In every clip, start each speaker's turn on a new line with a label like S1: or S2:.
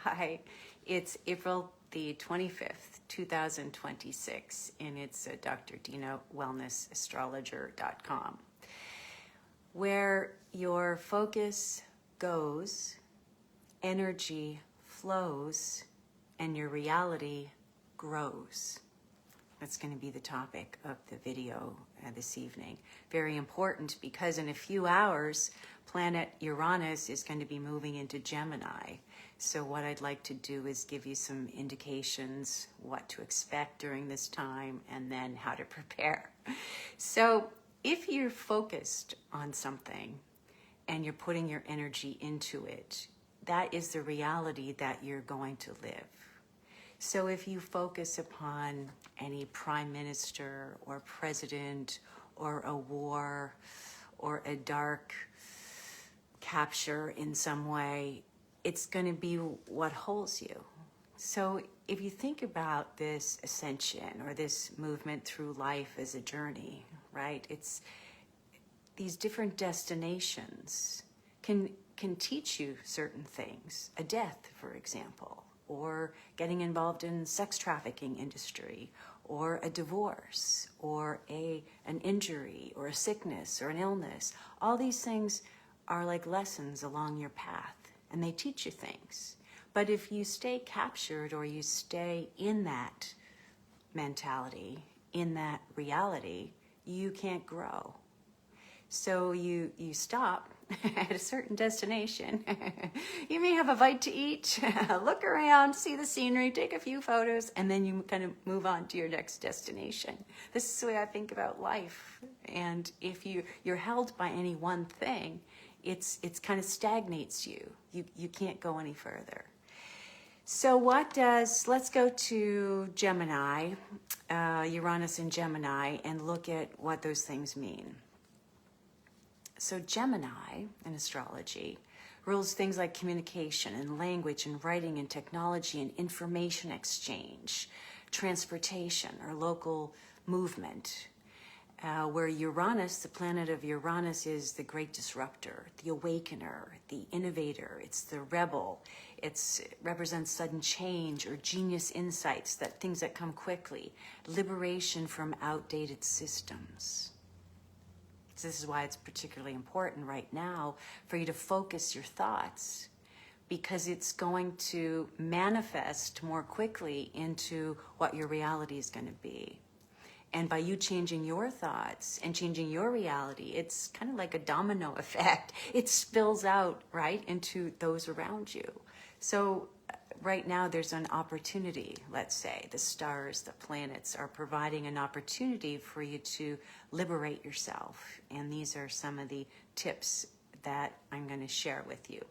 S1: Hi, it's April the 25th, 2026, and it's Dr. Dina Wellness Astrologer.com, where your focus goes, energy flows, and your reality grows. That's going to be the topic of the video this evening. Very important because in a few hours, planet Uranus is going to be moving into Gemini. So what I'd like to do is give you some indications what to expect during this time and then how to prepare. So if you're focused on something and you're putting your energy into it, that is the reality that you're going to live. So if you focus upon any prime minister or president or a war or a dark capture in some way, it's going to be what holds you. So if you think about this ascension or this movement through life as a journey, right? It's these different destinations can teach you certain things. A death, for example, or getting involved in sex trafficking industry, or a divorce, or an injury, or a sickness, or an illness. All these things are like lessons along your path, and they teach you things. But if you stay captured or you stay in that mentality, in that reality, you can't grow. So you stop at a certain destination. You may have a bite to eat, look around, see the scenery, take a few photos, and then you kind of move on to your next destination. This is the way I think about life. And if you're held by any one thing, it's kind of stagnates you. You can't go any further. So let's go to Gemini, Uranus in Gemini, and look at what those things mean. So Gemini in astrology rules things like communication and language and writing and technology and information exchange, transportation or local movement, where Uranus, the planet of Uranus, is the great disruptor, the awakener, the innovator. It's the rebel. It represents sudden change or genius insights, that things that come quickly, liberation from outdated systems. This is why it's particularly important right now for you to focus your thoughts, because it's going to manifest more quickly into what your reality is going to be. And by you changing your thoughts and changing your reality, it's kind of like a domino effect. It spills out, right, into those around you. So right now there's an opportunity, let's say. The stars, the planets are providing an opportunity for you to liberate yourself. And these are some of the tips that I'm going to share with you.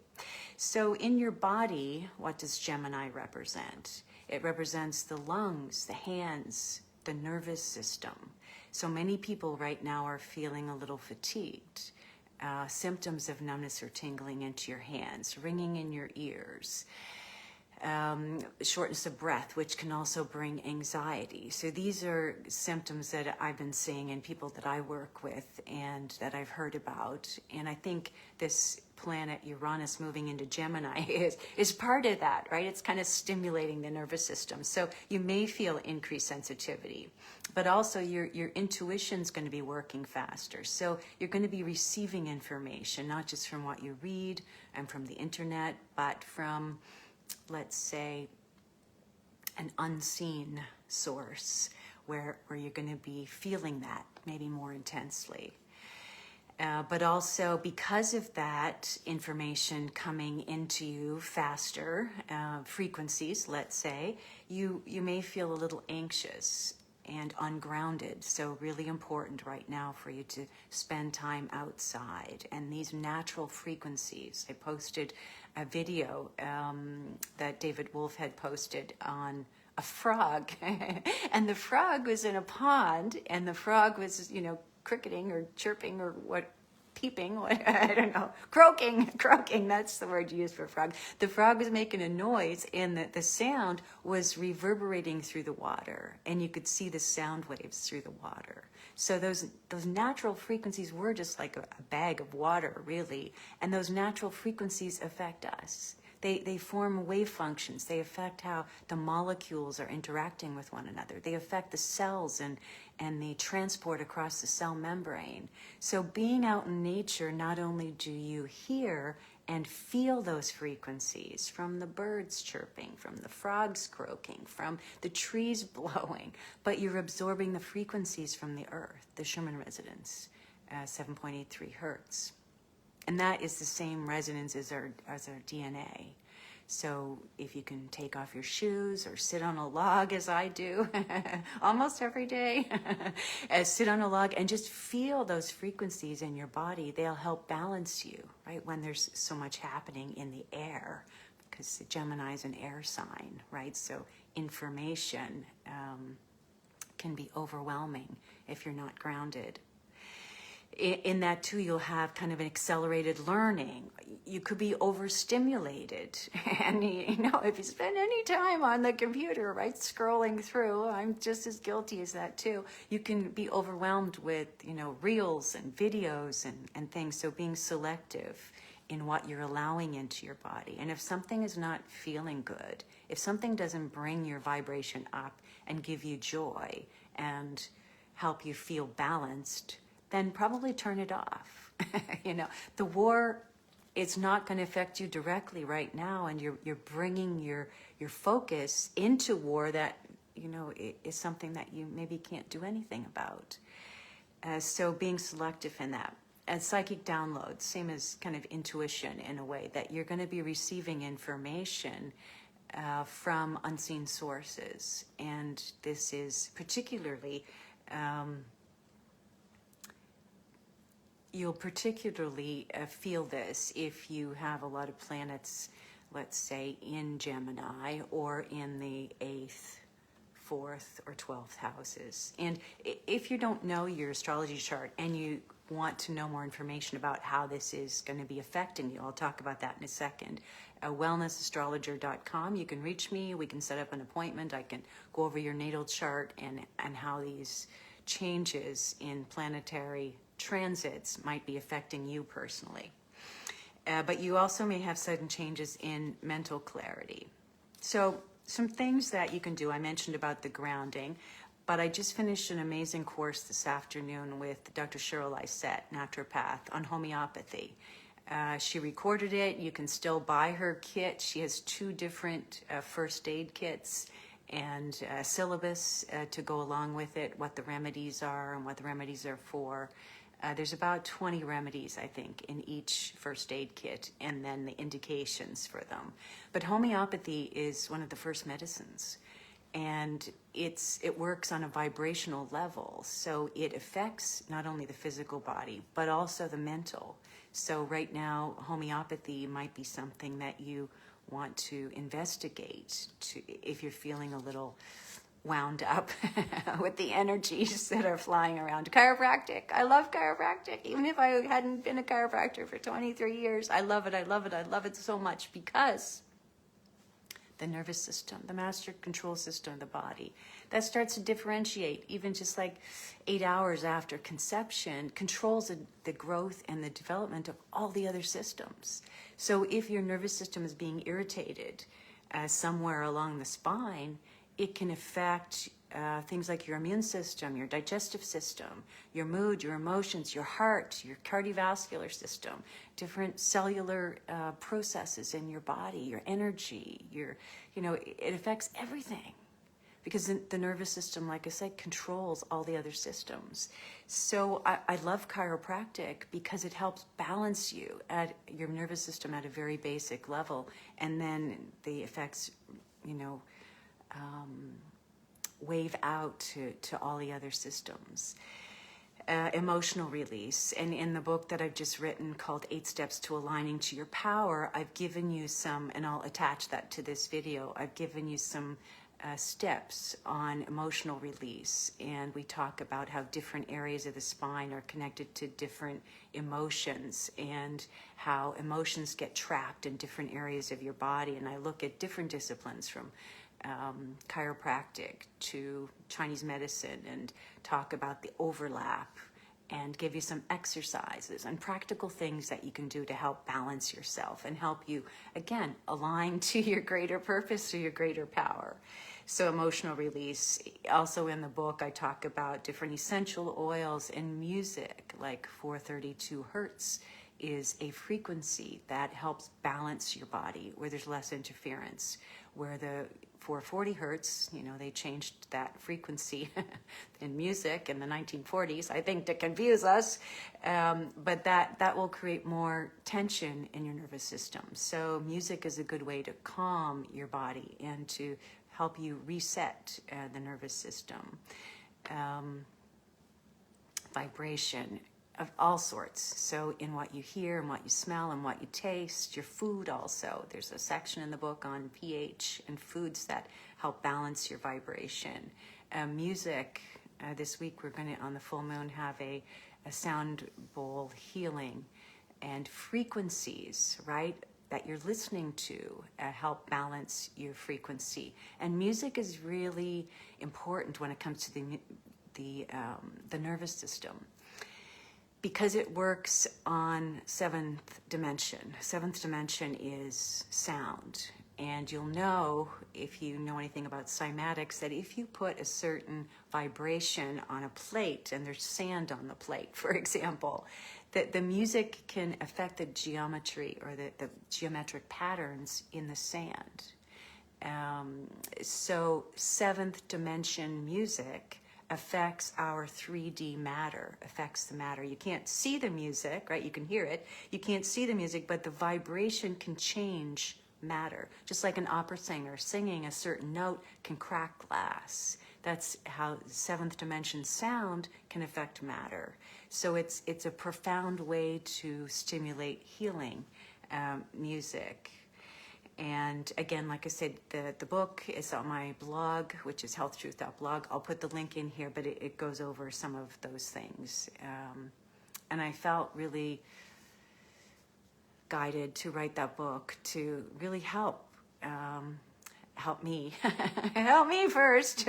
S1: So in your body, what does Gemini represent? It represents the lungs, the hands, the nervous system. So many people right now are feeling a little fatigued. Symptoms of numbness or tingling into your hands, ringing in your ears, shortness of breath, which can also bring anxiety. So these are symptoms that I've been seeing in people that I work with and that I've heard about. And I think this planet Uranus moving into Gemini is part of that, right? It's kind of stimulating the nervous system. So you may feel increased sensitivity, but also your intuition's going to be working faster. So you're going to be receiving information, not just from what you read and from the internet, but from, let's say, an unseen source where you're going to be feeling that maybe more intensely. But also because of that information coming into you faster, frequencies, let's say, you may feel a little anxious and ungrounded. So really important right now for you to spend time outside. And these natural frequencies, I posted a video that David Wolf had posted on a frog. And the frog was in a pond, and the frog was, cricketing or chirping or peeping, I don't know, croaking, that's the word you use for a frog. The frog was making a noise, and the sound was reverberating through the water, and you could see the sound waves through the water. So those natural frequencies were just like a bag of water, really, and those natural frequencies affect us. They form wave functions. They affect how the molecules are interacting with one another. They affect the cells and the transport across the cell membrane. So being out in nature, not only do you hear and feel those frequencies from the birds chirping, from the frogs croaking, from the trees blowing, but you're absorbing the frequencies from the earth, the Schumann resonance, 7.83 hertz. And that is the same resonance as our DNA. So if you can take off your shoes or sit on a log, as I do almost every day, sit on a log and just feel those frequencies in your body, they'll help balance you, right? When there's so much happening in the air, because Gemini is an air sign, right? So information can be overwhelming if you're not grounded. In that too, you'll have kind of an accelerated learning. You could be overstimulated. And if you spend any time on the computer, right, scrolling through, I'm just as guilty as that too. You can be overwhelmed with, reels and videos and things. So being selective in what you're allowing into your body. And if something is not feeling good, if something doesn't bring your vibration up and give you joy and help you feel balanced, then probably turn it off. The war, it's not going to affect you directly right now, and you're bringing your focus into war that is something that you maybe can't do anything about. So being selective in that. And psychic downloads, same as kind of intuition in a way, that you're going to be receiving information from unseen sources, and this is particularly. You'll particularly feel this if you have a lot of planets, let's say, in Gemini or in the 8th, 4th, or 12th houses. And if you don't know your astrology chart and you want to know more information about how this is going to be affecting you, I'll talk about that in a second. wellnessastrologer.com. You can reach me. We can set up an appointment. I can go over your natal chart and how these changes in planetary transits might be affecting you personally. But you also may have sudden changes in mental clarity. So some things that you can do, I mentioned about the grounding, but I just finished an amazing course this afternoon with Dr. Cheryl Lysette, naturopath, on homeopathy. She recorded it. You can still buy her kit. She has 2 different first aid kits and a syllabus to go along with it, what the remedies are and what the remedies are for. There's about 20 remedies, I think, in each first aid kit, and then the indications for them. But homeopathy is one of the first medicines, and it works on a vibrational level. So it affects not only the physical body, but also the mental. So right now, homeopathy might be something that you want to investigate if you're feeling a little wound up with the energies that are flying around. Chiropractic. I love chiropractic. Even if I hadn't been a chiropractor for 23 years, I love it. I love it. I love it so much because the nervous system, the master control system of the body, that starts to differentiate even just like 8 hours after conception, controls the growth and the development of all the other systems. So if your nervous system is being irritated somewhere along the spine, it can affect things like your immune system, your digestive system, your mood, your emotions, your heart, your cardiovascular system, different cellular processes in your body, your energy, it affects everything. Because the nervous system, like I said, controls all the other systems. So I love chiropractic because it helps balance you at your nervous system at a very basic level. And then the effects, wave out to all the other systems. Emotional release. And in the book that I've just written called 8 Steps to Aligning to Your Power, I've given you some, and I'll attach that to this video, I've given you some steps on emotional release. And we talk about how different areas of the spine are connected to different emotions and how emotions get trapped in different areas of your body. And I look at different disciplines from chiropractic to Chinese medicine and talk about the overlap and give you some exercises and practical things that you can do to help balance yourself and help you, again, align to your greater purpose or your greater power. So emotional release. Also in the book, I talk about different essential oils and music, like 432 hertz is a frequency that helps balance your body, where there's less interference. Where the 440 hertz, they changed that frequency in music in the 1940s, I think, to confuse us. But that will create more tension in your nervous system. So music is a good way to calm your body and to help you reset the nervous system. Vibration of all sorts. So in what you hear and what you smell and what you taste, your food also. There's a section in the book on pH and foods that help balance your vibration. Music, this week we're going to, on the full moon, have a sound bowl healing, and frequencies, right, that you're listening to help balance your frequency. And music is really important when it comes to the nervous system, because it works on seventh dimension. Seventh dimension is sound. And you'll know, if you know anything about cymatics, that if you put a certain vibration on a plate, and there's sand on the plate, for example, that the music can affect the geometry or the geometric patterns in the sand. So seventh dimension music affects our 3D matter, affects the matter. You can't see the music, right? You can hear it. You can't see the music, but the vibration can change matter. Just like an opera singer singing a certain note can crack glass. That's how seventh dimension sound can affect matter. So it's a profound way to stimulate healing, music. And again, like I said, the book is on my blog, which is healthtruth.blog. I'll put the link in here, but it goes over some of those things. And I felt really guided to write that book to really help me, help me first,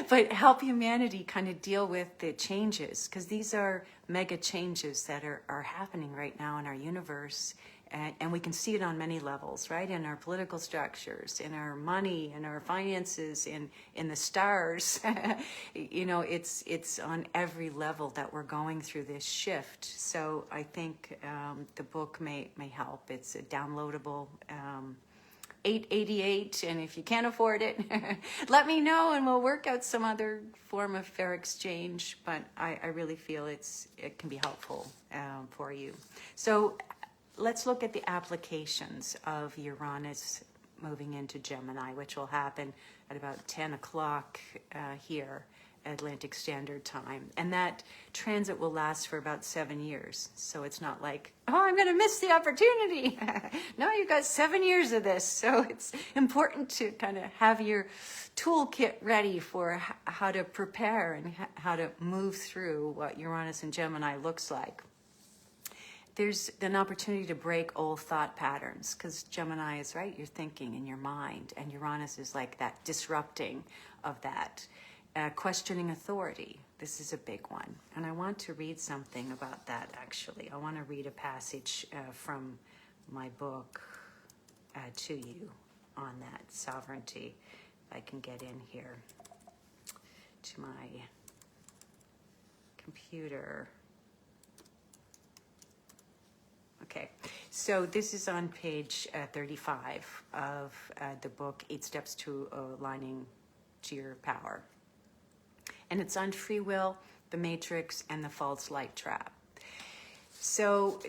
S1: but help humanity kind of deal with the changes, because these are mega changes that are happening right now in our universe. And we can see it on many levels, right? In our political structures, in our money, in our finances, in the stars. It's on every level that we're going through this shift. So I think the book may help. It's a downloadable, $8.88, and if you can't afford it, let me know and we'll work out some other form of fair exchange. But I really feel it can be helpful for you. So let's look at the applications of Uranus moving into Gemini, which will happen at about 10 o'clock here, Atlantic Standard Time. And that transit will last for about 7 years. So it's not like, oh, I'm going to miss the opportunity. No, you've got 7 years of this. So it's important to kind of have your toolkit ready for how to prepare and how to move through what Uranus and Gemini looks like. There's an opportunity to break old thought patterns, because Gemini is, right, your thinking and your mind, and Uranus is like that disrupting of that. Questioning authority, this is a big one. And I want to read something about that, actually. I want to read a passage from my book to you on that sovereignty. If I can get in here to my computer. Okay, so this is on page 35 of the book, 8 Steps to Aligning to Your Power. And it's on free will, the matrix, and the false light trap. So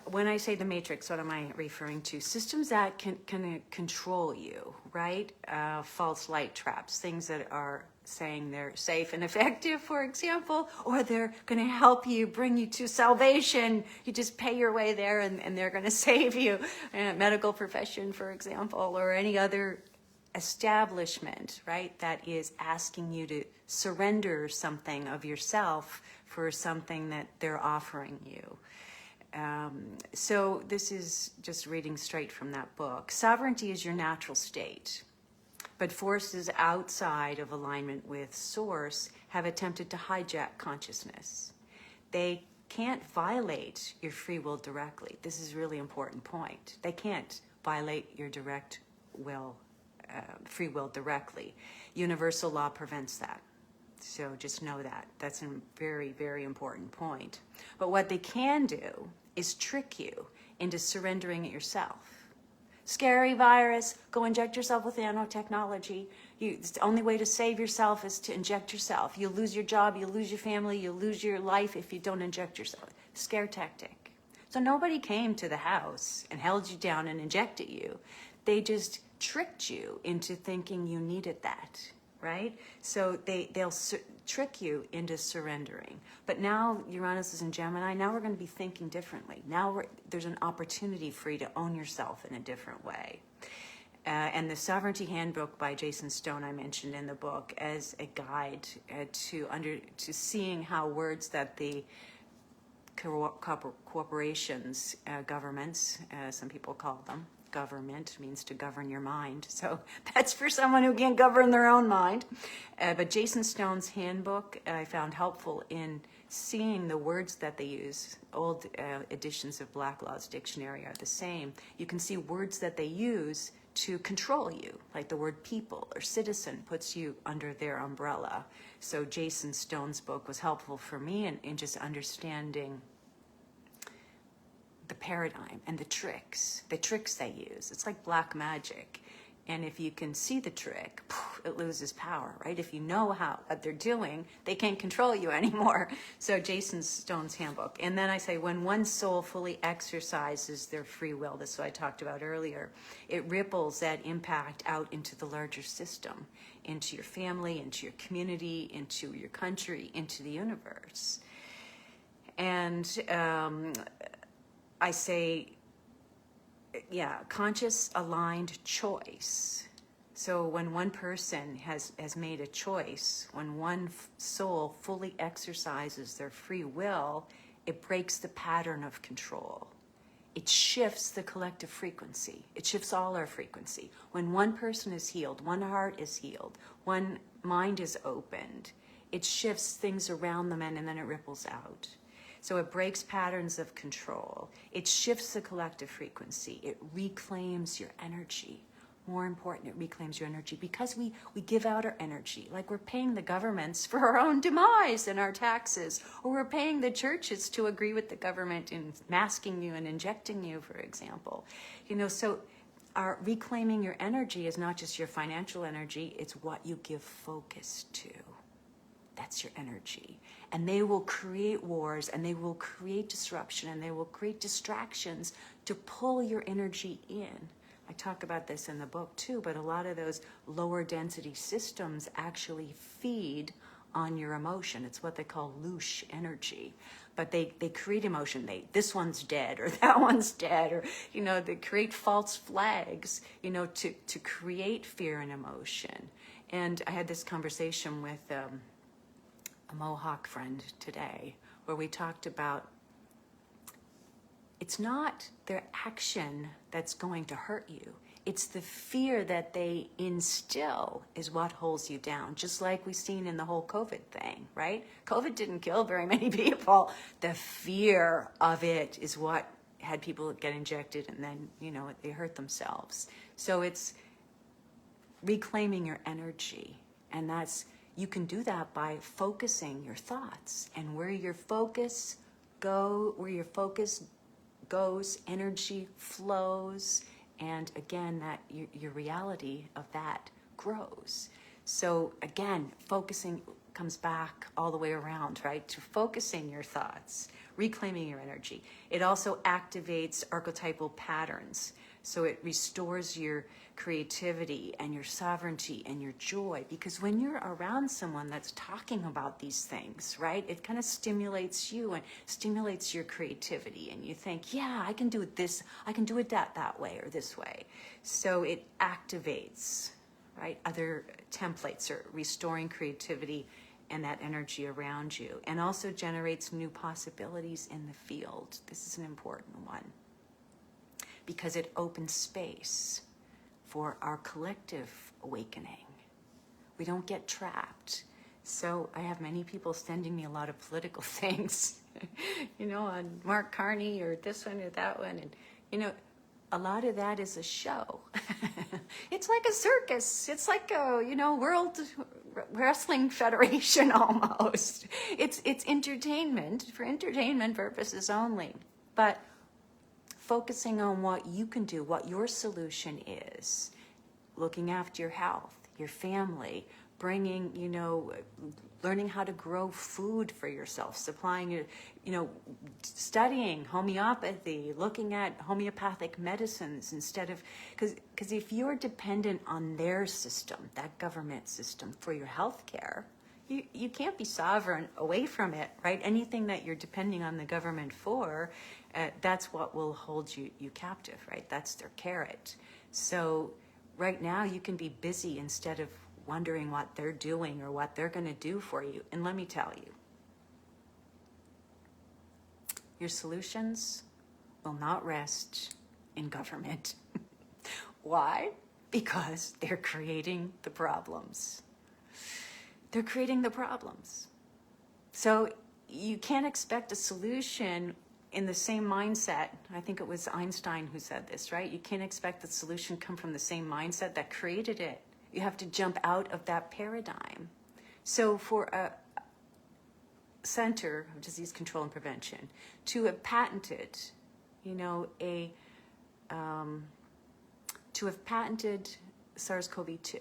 S1: when I say the matrix, what am I referring to? Systems that can control you, right? False light traps, things that are saying they're safe and effective, for example, or they're going to help you, bring you to salvation. You just pay your way there and they're going to save you. Medical profession, for example, or any other establishment, right, that is asking you to surrender something of yourself for something that they're offering you. So this is just reading straight from that book. Sovereignty is your natural state, but forces outside of alignment with Source have attempted to hijack consciousness. they can't violate your free will directly. This is a really important point. They can't violate your direct will, free will directly. Universal law prevents that. So just know that. That's a very, very important point. But what they can do is trick you into surrendering it yourself. Scary virus, go inject yourself with nanotechnology. It's the only way to save yourself is to inject yourself. You'll lose your job, you'll lose your family, you'll lose your life if you don't inject yourself. Scare tactic. So nobody came to the house and held you down and injected you. They just tricked you into thinking you needed that, right? So they'll trick you into surrendering. But now Uranus is in Gemini. Now we're going to be thinking differently. Now there's an opportunity for you to own yourself in a different way. And the Sovereignty Handbook by Jason Stone I mentioned in the book as a guide to seeing how words that the corporations, governments, some people call them, government means to govern your mind. So that's for someone who can't govern their own mind. But Jason Stone's handbook I found helpful in seeing the words that they use. Old editions of Black Law's dictionary are the same. You can see words that they use to control you, like the word people or citizen puts you under their umbrella. So Jason Stone's book was helpful for me in just understanding the paradigm and the tricks they use. It's like black magic. And if you can see the trick, it loses power, right? If you know what they're doing, they can't control you anymore. So Jason Stone's handbook. And then I say, when one soul fully exercises their free will, this is what I talked about earlier, it ripples that impact out into the larger system, into your family, into your community, into your country, into the universe. And I say, conscious aligned choice. So when one person has made a choice, when one soul fully exercises their free will, it breaks the pattern of control. It shifts the collective frequency. It shifts all our frequency. When one person is healed, one heart is healed, one mind is opened, it shifts things around them and then it ripples out. So it breaks patterns of control. It shifts the collective frequency. It reclaims your energy. More important, it reclaims your energy because we give out our energy. Like we're paying the governments for our own demise and our taxes, or we're paying the churches to agree with the government in masking you and injecting you, for example. So our reclaiming your energy is not just your financial energy, it's what you give focus to. That's your energy. And they will create wars and they will create disruption and they will create distractions to pull your energy in. I talk about this in the book too, but a lot of those lower density systems actually feed on your emotion. It's what they call louche energy. But they create emotion. This one's dead or that one's dead, or they create false flags, to create fear and emotion. And I had this conversation with a Mohawk friend today where we talked about it's not their action that's going to hurt you. It's the fear that they instill is what holds you down, just like we've seen in the whole COVID thing, right? COVID didn't kill very many people. The fear of it is what had people get injected and then, they hurt themselves. So it's reclaiming your energy, and you can do that by focusing your thoughts, and where your focus goes, energy flows, and again, that your reality of that grows. So again, focusing comes back all the way around, right? To focusing your thoughts, reclaiming your energy. It also activates archetypal patterns. So it restores your creativity and your sovereignty and your joy, because when you're around someone that's talking about these things, right, it kind of stimulates you and stimulates your creativity, and you think, yeah, I can do it this, I can do it that way or this way. So it activates, right, other templates, or restoring creativity and that energy around you, and also generates new possibilities in the field. This is an important one because it opens space for our collective awakening. We don't get trapped. So I have many people sending me a lot of political things, on Mark Carney or this one or that one. And, a lot of that is a show. It's like a circus. It's like a, World Wrestling Federation almost. It's entertainment for entertainment purposes only. But focusing on what you can do, what your solution is, looking after your health, your family, bringing, learning how to grow food for yourself, supplying your, studying homeopathy, looking at homeopathic medicines instead of, because if you're dependent on their system, that government system for your health care, you can't be sovereign away from it, right? Anything that you're depending on the government for, that's what will hold you captive, right? That's their carrot. So right now you can be busy instead of wondering what they're doing or what they're going to do for you. And let me tell you, your solutions will not rest in government. Why? Because they're creating the problems. They're creating the problems. So you can't expect a solution in the same mindset. I think it was Einstein who said this, right? You can't expect the solution come from the same mindset that created it. You have to jump out of that paradigm. So for a Center of Disease Control and Prevention to have patented, to have patented SARS-CoV-2,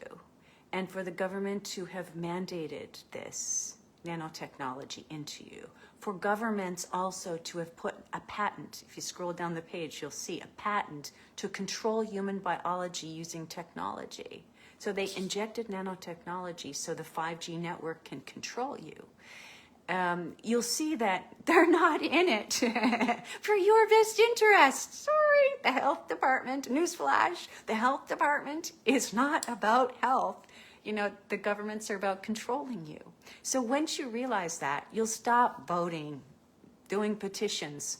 S1: and for the government to have mandated this nanotechnology into you, for governments also to have put a patent, if you scroll down the page, you'll see a patent to control human biology using technology. So they injected nanotechnology so the 5G network can control you. You'll see that they're not in it for your best interest. Sorry, the health department, newsflash, the health department is not about health. The governments are about controlling you. So once you realize that, you'll stop voting, doing petitions,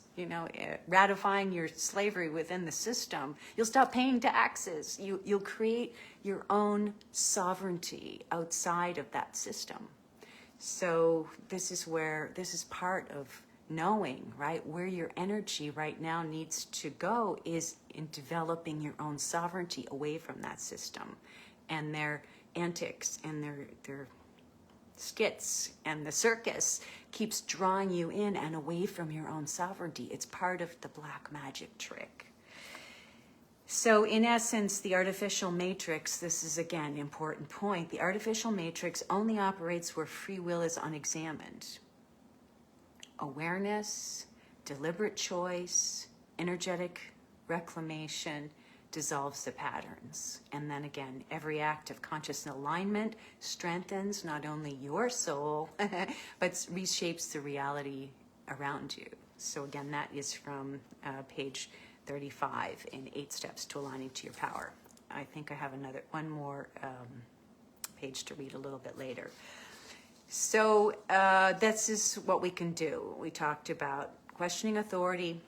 S1: ratifying your slavery within the system. You'll stop paying taxes. You'll create your own sovereignty outside of that system. So this is part of knowing, right, where your energy right now needs to go is in developing your own sovereignty away from that system and their antics and their skits, and the circus keeps drawing you in and away from your own sovereignty. It's part of the black magic trick. So in essence, the artificial matrix, this is again an important point, the artificial matrix only operates where free will is unexamined. Awareness, deliberate choice, energetic reclamation dissolves the patterns. And then again, every act of conscious alignment strengthens not only your soul, but reshapes the reality around you. So again, that is from page 35 in 8 Steps to Aligning to Your Power. I think I have one more page to read a little bit later. So this is what we can do. We talked about questioning authority,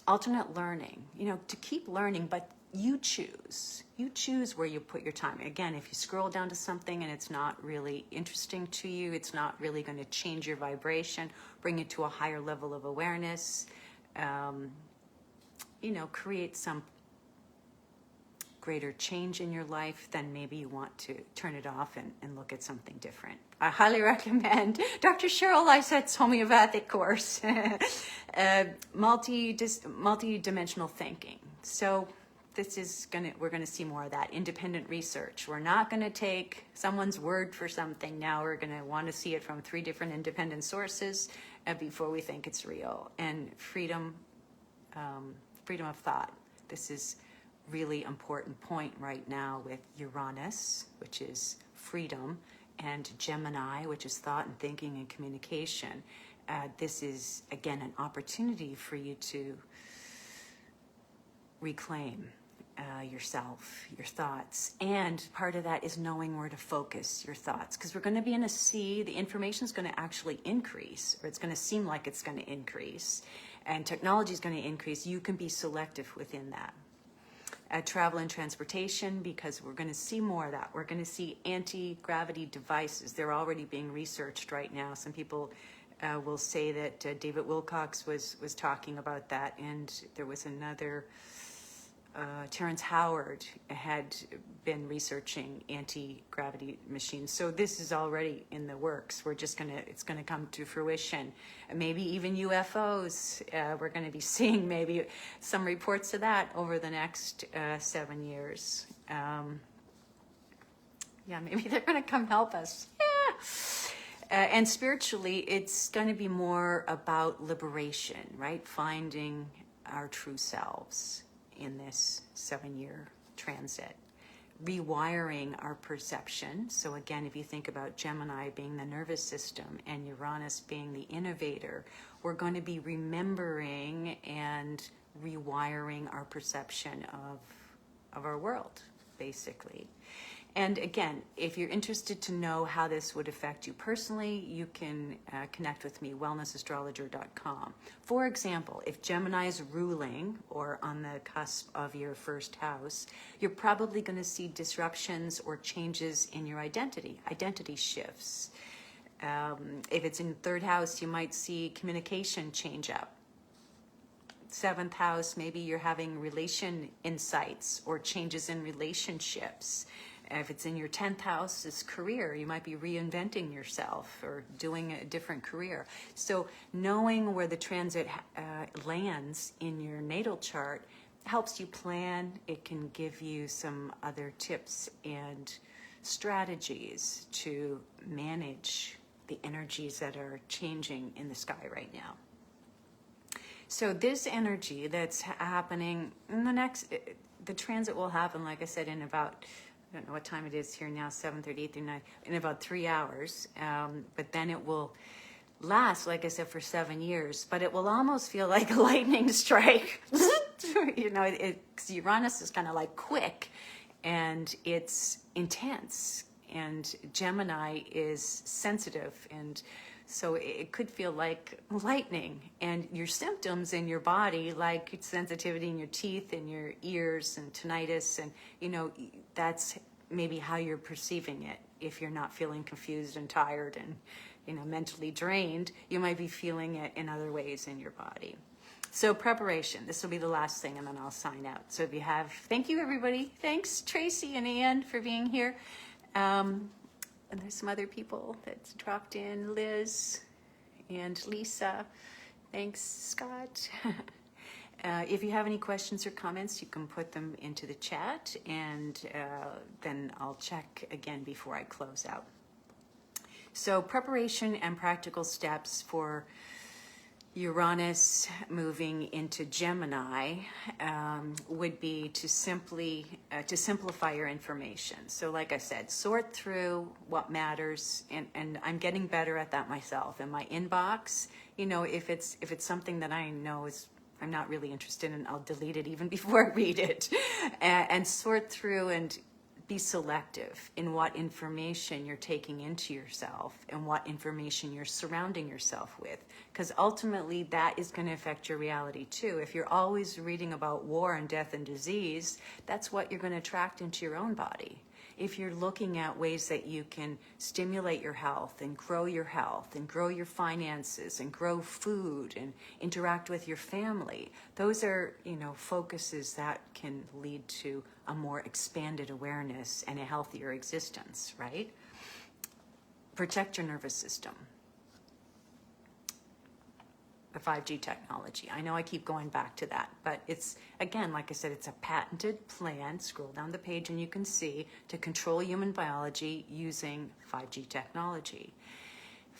S1: alternate learning, to keep learning, but you choose. You choose where you put your time. Again, if you scroll down to something and it's not really interesting to you, it's not really going to change your vibration, bring you to a higher level of awareness, create some greater change in your life, then maybe you want to turn it off and look at something different. I highly recommend Dr. Cheryl Lysett's homeopathic course, multi-dimensional thinking. So we're gonna see more of that. Independent research. We're not gonna take someone's word for something. Now we're gonna want to see it from 3 different independent sources before we think it's real. And freedom of thought. This is really important point right now with Uranus, which is freedom, and Gemini, which is thought and thinking and communication. This is, again, an opportunity for you to reclaim yourself, your thoughts. And part of that is knowing where to focus your thoughts, because we're going to be in a sea. The information is going to actually increase, or it's going to seem like it's going to increase, and technology is going to increase. You can be selective within that. travel and transportation, because we're going to see more of that. We're going to see anti-gravity devices. They're already being researched right now. Some people will say that David Wilcox was talking about that, and there was another, Terrence Howard had been researching anti-gravity machines. So this is already in the works. It's gonna come to fruition. And maybe even UFOs, we're gonna be seeing maybe some reports of that over the next 7 years. Yeah, maybe they're gonna come help us. Yeah. And spiritually, it's going to be more about liberation, right? Finding our true selves in this 7-year transit, rewiring our perception. So again, if you think about Gemini being the nervous system and Uranus being the innovator, we're going to be remembering and rewiring our perception of our world, basically. And again, if you're interested to know how this would affect you personally, you can connect with me, wellnessastrologer.com. For example, if Gemini is ruling or on the cusp of your first house, you're probably going to see disruptions or changes in your identity shifts. If it's in third house, you might see communication change up. Seventh house, maybe you're having relation insights or changes in relationships. If it's in your 10th house, it's career. You might be reinventing yourself or doing a different career. So knowing where the transit lands in your natal chart helps you plan. It can give you some other tips and strategies to manage the energies that are changing in the sky right now. So this energy that's happening in the transit will happen, like I said, in about, I don't know what time it is here now, 7:38 through 9, in about 3 hours. But then it will last, like I said, for 7 years. But it will almost feel like a lightning strike. You know, 'cause Uranus is kind of like quick, and it's intense. And Gemini is sensitive, and so it could feel like lightning. And your symptoms in your body, like sensitivity in your teeth and your ears and tinnitus, and you know, that's maybe how you're perceiving it. If you're not feeling confused and tired and, you know, mentally drained, you might be feeling it in other ways in your body. So preparation, this will be the last thing, and then I'll sign out. So if you have, thank you everybody. Thanks Tracy and Ann for being here. And there's some other people that dropped in, Liz and Lisa. Thanks, Scott. If you have any questions or comments, you can put them into the chat, and then I'll check again before I close out. So preparation and practical steps for Uranus moving into Gemini would be to simplify your information. So like I said, sort through what matters, and I'm getting better at that myself. In my inbox, you know, if it's something that I know I'm not really interested in, I'll delete it even before I read it, and sort through and be selective in what information you're taking into yourself and what information you're surrounding yourself with, because ultimately that is going to affect your reality too. If you're always reading about war and death and disease, that's what you're going to attract into your own body. If you're looking at ways that you can stimulate your health and grow your finances and grow food and interact with your family, those are, you know, focuses that can lead to a more expanded awareness and a healthier existence, right? Protect your nervous system. The 5G technology. I know I keep going back to that, but it's, again, like I said, it's a patented plan. Scroll down the page and you can see, to control human biology using 5G technology.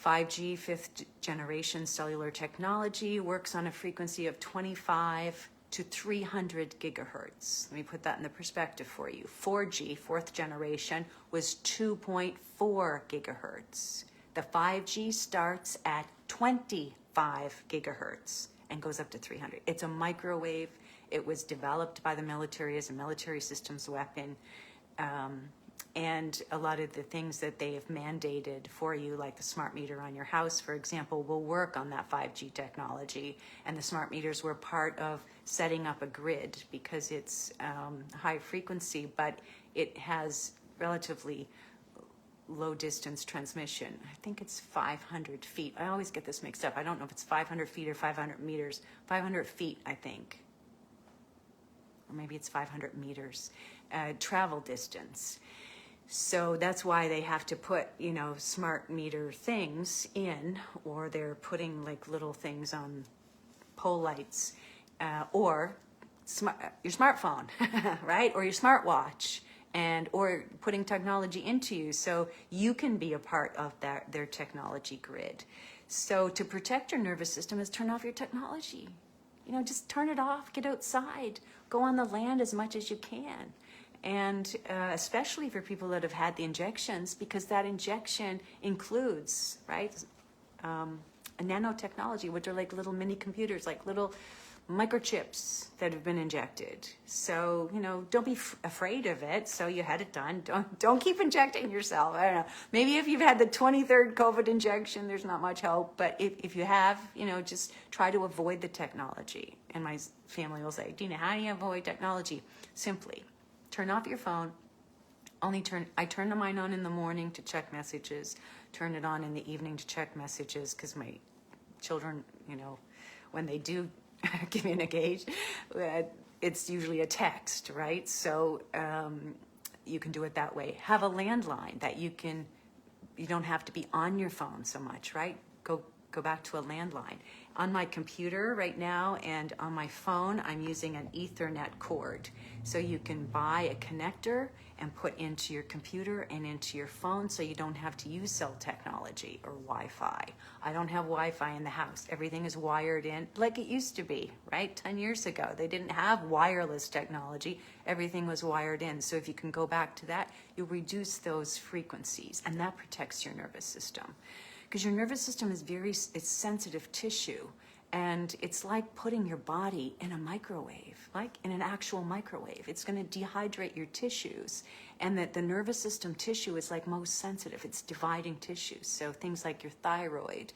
S1: 5G, 5th generation cellular technology, works on a frequency of 25 to 300 gigahertz. Let me put that in the perspective for you. 4G, 4th generation, was 2.4 gigahertz. The 5G starts at 25 gigahertz and goes up to 300. It's a microwave. It was developed by the military as a military systems weapon. And a lot of the things that they have mandated for you, like the smart meter on your house, for example, will work on that 5G technology. And the smart meters were part of setting up a grid because it's high frequency, but it has relatively low distance transmission. I think it's 500 feet. I always get this mixed up. I don't know if it's 500 feet or 500 meters. 500 feet, I think. Or maybe it's 500 meters travel distance. So that's why they have to put, smart meter things in, or they're putting like little things on pole lights, or your smartphone, right? Or your smartwatch. Or putting technology into you so you can be a part of their technology grid. So to protect your nervous system is turn off your technology. Just turn it off, get outside, go on the land as much as you can. And especially for people that have had the injections, because that injection includes, right, a nanotechnology, which are like little mini computers, like little microchips that have been injected. So, don't be afraid of it. So you had it done. Don't keep injecting yourself. I don't know. Maybe if you've had the 23rd COVID injection, there's not much hope. But if you have, just try to avoid the technology. And my family will say, Dina, how do you avoid technology? Simply turn off your phone. I turn mine on in the morning to check messages. Turn it on in the evening to check messages because my children, when they do communicate, it's usually a text, right? So you can do it that way. Have a landline that you don't have to be on your phone so much, right? Go back to a landline. On my computer right now and on my phone, I'm using an Ethernet cord. So you can buy a connector and put into your computer and into your phone so you don't have to use cell technology or Wi-Fi. I don't have Wi-Fi in the house. Everything is wired in like it used to be, right? 10 years ago, they didn't have wireless technology. Everything was wired in. So if you can go back to that, you'll reduce those frequencies, and that protects your nervous system. Because your nervous system is it's sensitive tissue, and it's like putting your body in a microwave, like in an actual microwave. It's going to dehydrate your tissues, and that the nervous system tissue is like most sensitive. It's dividing tissues. So things like your thyroid,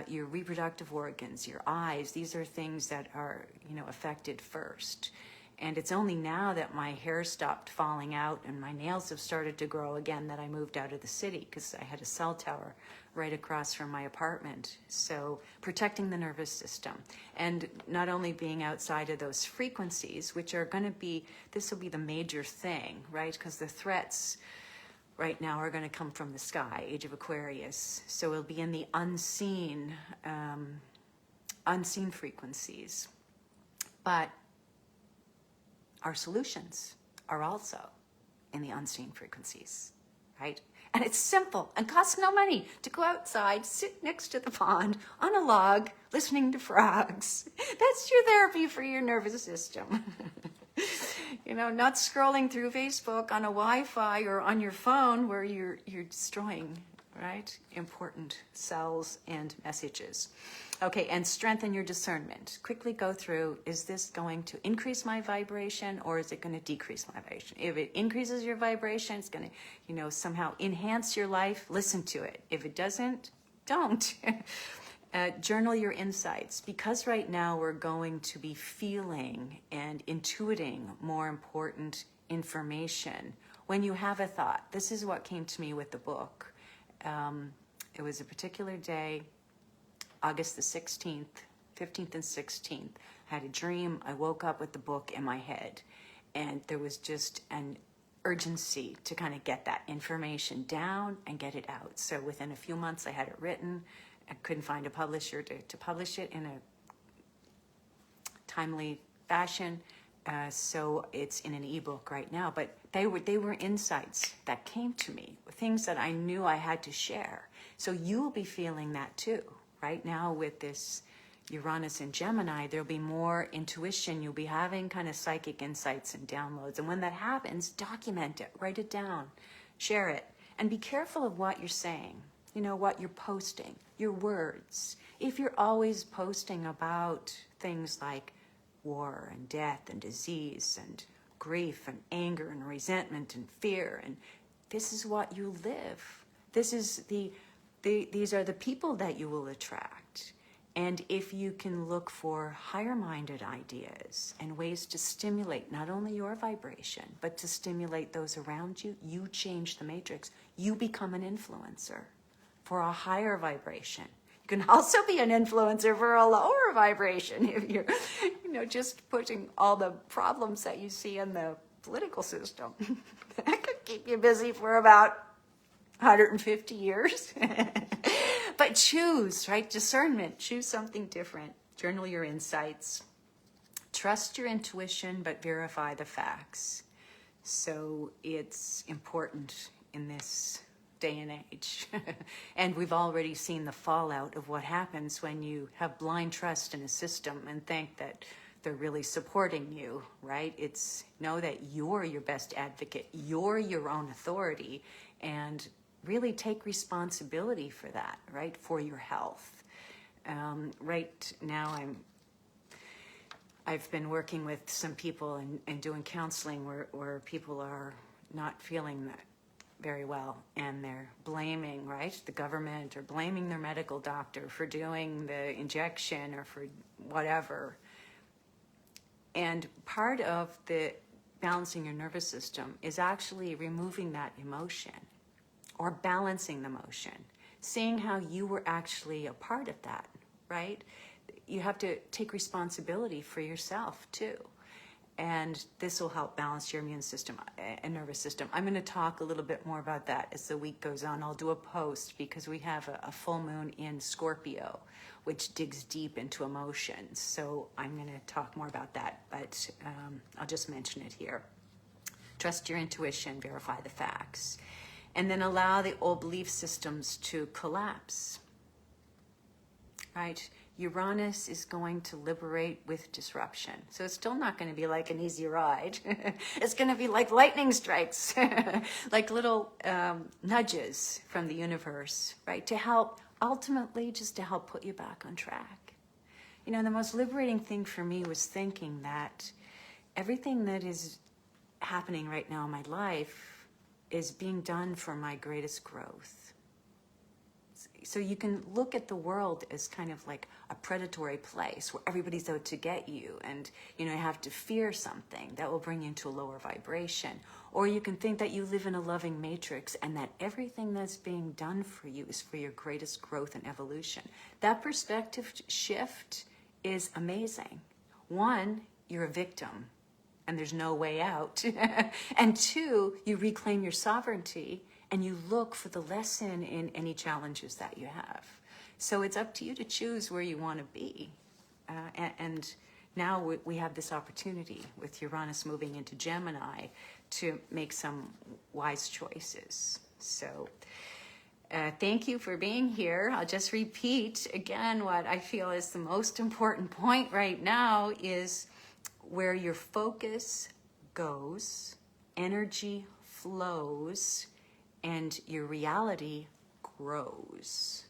S1: your reproductive organs, your eyes, these are things that are, affected first. And it's only now that my hair stopped falling out and my nails have started to grow again that I moved out of the city because I had a cell tower right across from my apartment. So protecting the nervous system and not only being outside of those frequencies, which are going to be, this will be the major thing, right? Because the threats right now are going to come from the sky, Age of Aquarius. So it'll be in the unseen frequencies. But our solutions are also in the unseen frequencies, right? And it's simple and costs no money to go outside, sit next to the pond on a log, listening to frogs. That's your therapy for your nervous system. Not scrolling through Facebook on a Wi-Fi or on your phone where you're destroying, right, important cells and messages. Okay, and strengthen your discernment. Quickly go through, is this going to increase my vibration or is it going to decrease my vibration? If it increases your vibration, it's going to, somehow enhance your life, listen to it. If it doesn't, don't. Journal your insights, because right now we're going to be feeling and intuiting more important information. When you have a thought, this is what came to me with the book. It was a particular day, August the 16th, 15th and 16th. I had a dream. I woke up with the book in my head, and there was just an urgency to kind of get that information down and get it out. So within a few months, I had it written. I couldn't find a publisher to publish it in a timely fashion. So it's in an ebook right now, but they were insights that came to me, things that I knew I had to share. So you will be feeling that too. Right now with this Uranus and Gemini, there'll be more intuition. You'll be having kind of psychic insights and downloads. And when that happens, document it, write it down, share it, and be careful of what you're saying, what you're posting, your words. If you're always posting about things like war and death and disease and grief and anger and resentment and fear, and this is what you live. This is these are the people that you will attract. And if you can look for higher-minded ideas and ways to stimulate not only your vibration, but to stimulate those around you, you change the matrix. You become an influencer for a higher vibration. You can also be an influencer for a lower vibration if you're, just pushing all the problems that you see in the political system. That could keep you busy for about 150 years. But choose, right? Discernment. Choose something different. Journal your insights. Trust your intuition, but verify the facts. So it's important in this day and age. And we've already seen the fallout of what happens when you have blind trust in a system and think that they're really supporting you, right? It's know that you're your best advocate. You're your own authority, and really take responsibility for that, right? For your health. Right now I've been working with some people and doing counseling where people are not feeling that very well, and they're blaming, right, the government, or blaming their medical doctor for doing the injection or for whatever. And part of the balancing your nervous system is actually removing that emotion or balancing the emotion, seeing how you were actually a part of that, right? You have to take responsibility for yourself too. And this will help balance your immune system and nervous system. I'm going to talk a little bit more about that as the week goes on. I'll do a post because we have a full moon in Scorpio, which digs deep into emotions. So I'm going to talk more about that, but I'll just mention it here. Trust your intuition, verify the facts, and then allow the old belief systems to collapse, right? Uranus is going to liberate with disruption. So it's still not going to be like an easy ride. It's going to be like lightning strikes, like little nudges from the universe, right? To help, ultimately, just to help put you back on track. The most liberating thing for me was thinking that everything that is happening right now in my life is being done for my greatest growth. So you can look at the world as kind of like a predatory place where everybody's out to get you, and you have to fear something that will bring you into a lower vibration. Or you can think that you live in a loving matrix and that everything that's being done for you is for your greatest growth and evolution. That perspective shift is amazing. One, you're a victim and there's no way out. And two, you reclaim your sovereignty and you look for the lesson in any challenges that you have. So it's up to you to choose where you want to be. And now we have this opportunity with Uranus moving into Gemini to make some wise choices. So thank you for being here. I'll just repeat again what I feel is the most important point right now is where your focus goes, energy flows, and your reality grows,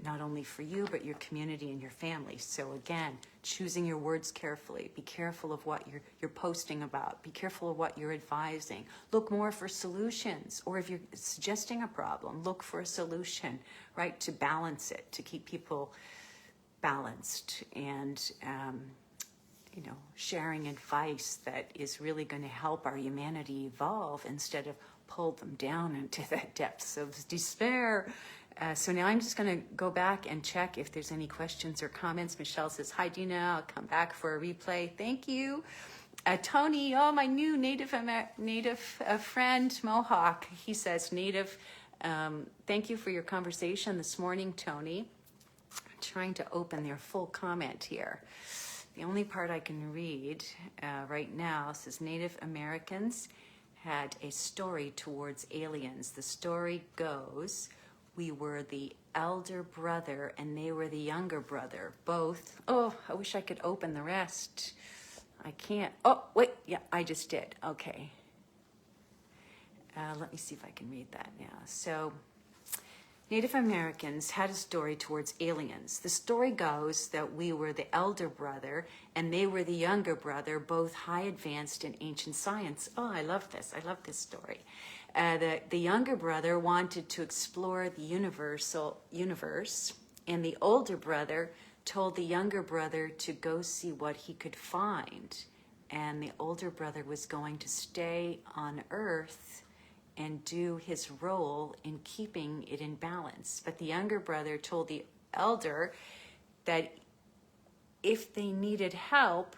S1: not only for you, but your community and your family. So again, choosing your words carefully. Be careful of what you're posting about. Be careful of what you're advising. Look more for solutions. Or if you're suggesting a problem, look for a solution, right, to balance it, to keep people balanced and, sharing advice that is really going to help our humanity evolve instead of pull them down into the depths of despair. So now I'm just going to go back and check if there's any questions or comments. Michelle says, hi, Dina. I'll come back for a replay. Thank you. Tony, my new native friend, Mohawk. He says, native. Thank you for your conversation this morning, Tony. I'm trying to open their full comment here. The only part I can read right now says Native Americans had a story towards aliens. The story goes, we were the elder brother and they were the younger brother. Both. Oh, I wish I could open the rest. I can't. Oh, wait. Yeah, I just did. Okay. Let me see if I can read that now. So, Native Americans had a story towards aliens. The story goes that we were the elder brother and they were the younger brother, both high advanced in ancient science. Oh, I love this. I love this story. The younger brother wanted to explore the universe, and the older brother told the younger brother to go see what he could find. And the older brother was going to stay on Earth and do his role in keeping it in balance. But the younger brother told the elder that if they needed help,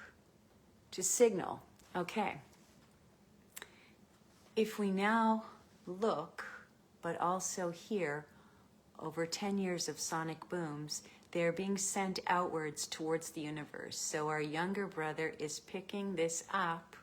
S1: to signal. Okay. If we now look, but also hear, over 10 years of sonic booms, they're being sent outwards towards the universe. So our younger brother is picking this up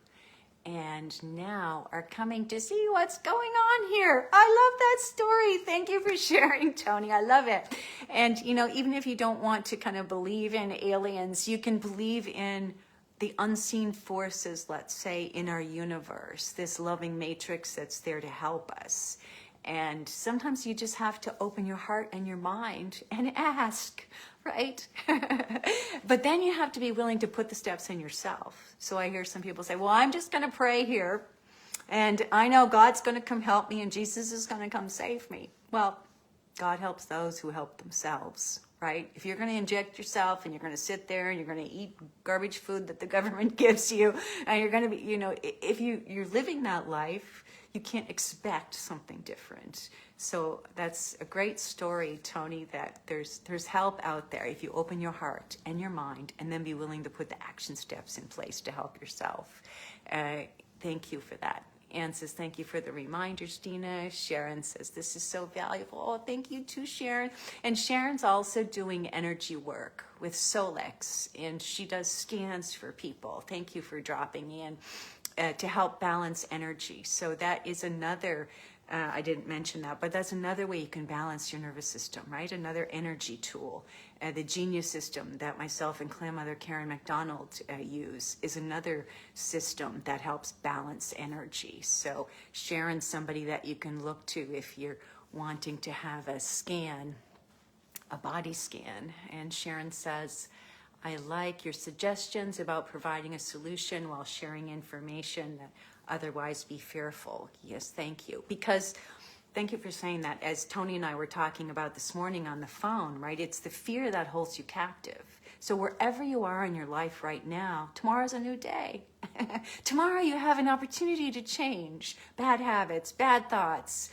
S1: and now are coming to see what's going on here. I love that story. Thank you for sharing, Tony. I love it. And, you know, even if you don't want to kind of believe in aliens, you can believe in the unseen forces, let's say, in our universe, this loving matrix that's there to help us. And sometimes you just have to open your heart and your mind and ask, right? But then you have to be willing to put the steps in yourself. So I hear some people say, well, I'm just going to pray here, and I know God's going to come help me, and Jesus is going to come save me. Well, God helps those who help themselves, right? If you're going to inject yourself and you're going to sit there and you're going to eat garbage food that the government gives you, and you're going to be, you know, if you're living that life, you can't expect something different. So that's a great story, Tony, that there's help out there if you open your heart and your mind and then be willing to put the action steps in place to help yourself. Thank you for that. Anne says, thank you for the reminders, Dina. Sharon says, this is so valuable. Oh, thank you too, Sharon. And Sharon's also doing energy work with Solex, and she does scans for people. Thank you for dropping in to help balance energy. So that is another, I didn't mention that, but that's another way you can balance your nervous system, right? Another energy tool. The Genius system that myself and Clan Mother Karen McDonald use is another system that helps balance energy. So Sharon's somebody that you can look to if you're wanting to have a scan, a body scan. And Sharon says, I like your suggestions about providing a solution while sharing information that otherwise be fearful. Yes, thank you. Because, thank you for saying that. As Tony and I were talking about this morning on the phone, right? It's the fear that holds you captive. So wherever you are in your life right now, tomorrow's a new day. Tomorrow you have an opportunity to change bad habits, bad thoughts.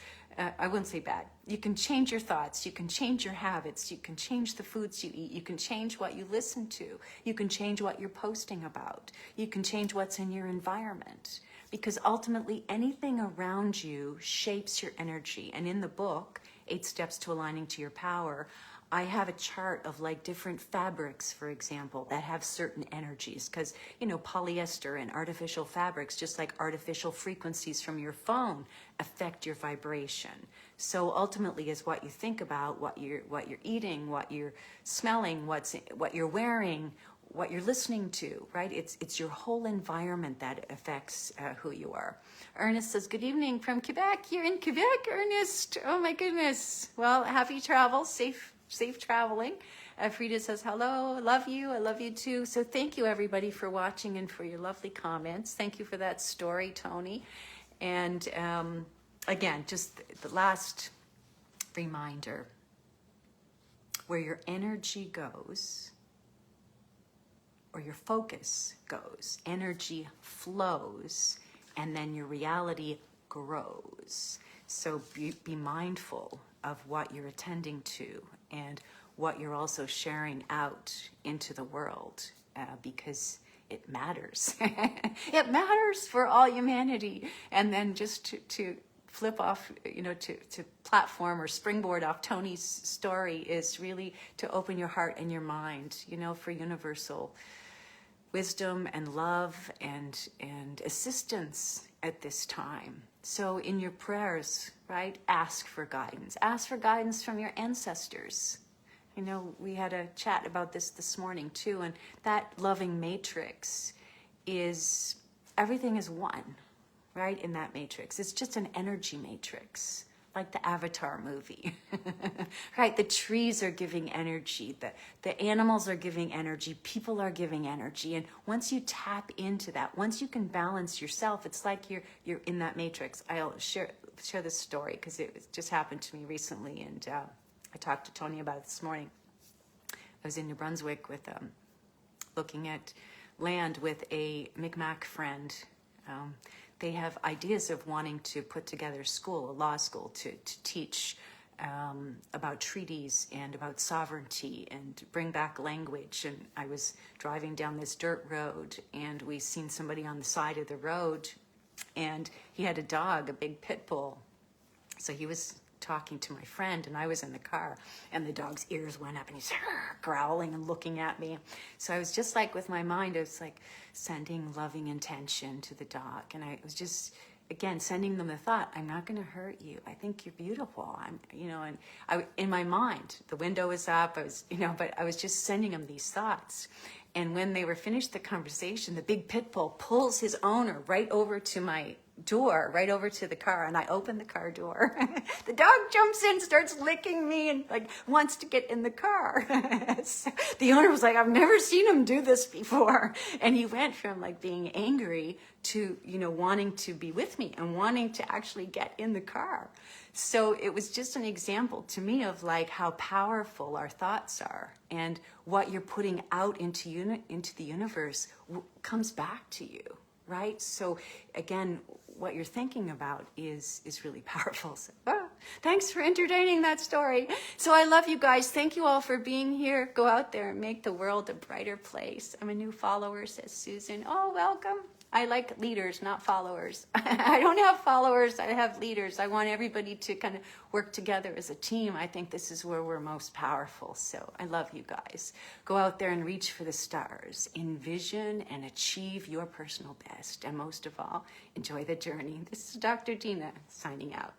S1: I wouldn't say bad. You can change your thoughts. You can change your habits. You can change the foods you eat. You can change what you listen to. You can change what you're posting about. You can change what's in your environment. Because ultimately, anything around you shapes your energy. And in the book, 8 Steps to Aligning to Your Power, I have a chart of like different fabrics, for example, that have certain energies. Because, you know, polyester and artificial fabrics, just like artificial frequencies from your phone, affect your vibration. So ultimately, is what you think about, what you're eating, what you're smelling, what you're wearing, what you're listening to, right? It's your whole environment that affects who you are. Ernest says, good evening from Quebec. You're in Quebec, Ernest. Oh my goodness. Well, happy travels, safe traveling. Frida says, hello, I love you too. So thank you everybody for watching and for your lovely comments. Thank you for that story, Tony. And again, just the last reminder, where your energy goes, or your focus goes, energy flows, and then your reality grows. So be mindful of what you're attending to and what you're also sharing out into the world, because it matters. It matters for all humanity. And then just to flip off, you know, to platform or springboard off Tony's story is really to open your heart and your mind, you know, for universal wisdom and love and assistance at this time. So in your prayers, right, ask for guidance. Ask for guidance from your ancestors. You know, we had a chat about this morning too, and that loving matrix everything is one, right, in that matrix. It's just an energy matrix. like the Avatar movie, right? The trees are giving energy, the animals are giving energy, people are giving energy. And once you tap into that, once you can balance yourself, it's like you're in that matrix. I'll share this story because it just happened to me recently. And I talked to Tony about it this morning. I was in New Brunswick with looking at land with a Mi'kmaq friend. They have ideas of wanting to put together a law school to teach about treaties and about sovereignty and bring back language. And I was driving down this dirt road and we seen somebody on the side of the road and he had a dog, a big pit bull. So he was talking to my friend and I was in the car and the dog's ears went up and he's growling and looking at me. So I was just like, with my mind, I was like sending loving intention to the dog. And I was just, again, sending them the thought, I'm not going to hurt you. I think you're beautiful. And in my mind, the window was up, but I was just sending them these thoughts. And when they were finished the conversation, the big pit bull pulls his owner right over to my door, right over to the car, and I open the car door. The dog jumps in, starts licking me, and like wants to get in the car. So the owner was like, I've never seen him do this before. And he went from like being angry to, wanting to be with me and wanting to actually get in the car. So it was just an example to me of like how powerful our thoughts are, and what you're putting out into the universe comes back to you, right? So again, what you're thinking about is really powerful. So, thanks for entertaining that story. So I love you guys. Thank you all for being here. Go out there and make the world a brighter place. I'm a new follower, says Susan. Oh, welcome. I like leaders, not followers. I don't have followers, I have leaders. I want everybody to kind of work together as a team. I think this is where we're most powerful. So I love you guys. Go out there and reach for the stars. Envision and achieve your personal best. And most of all, enjoy the journey. This is Dr. Dina signing out.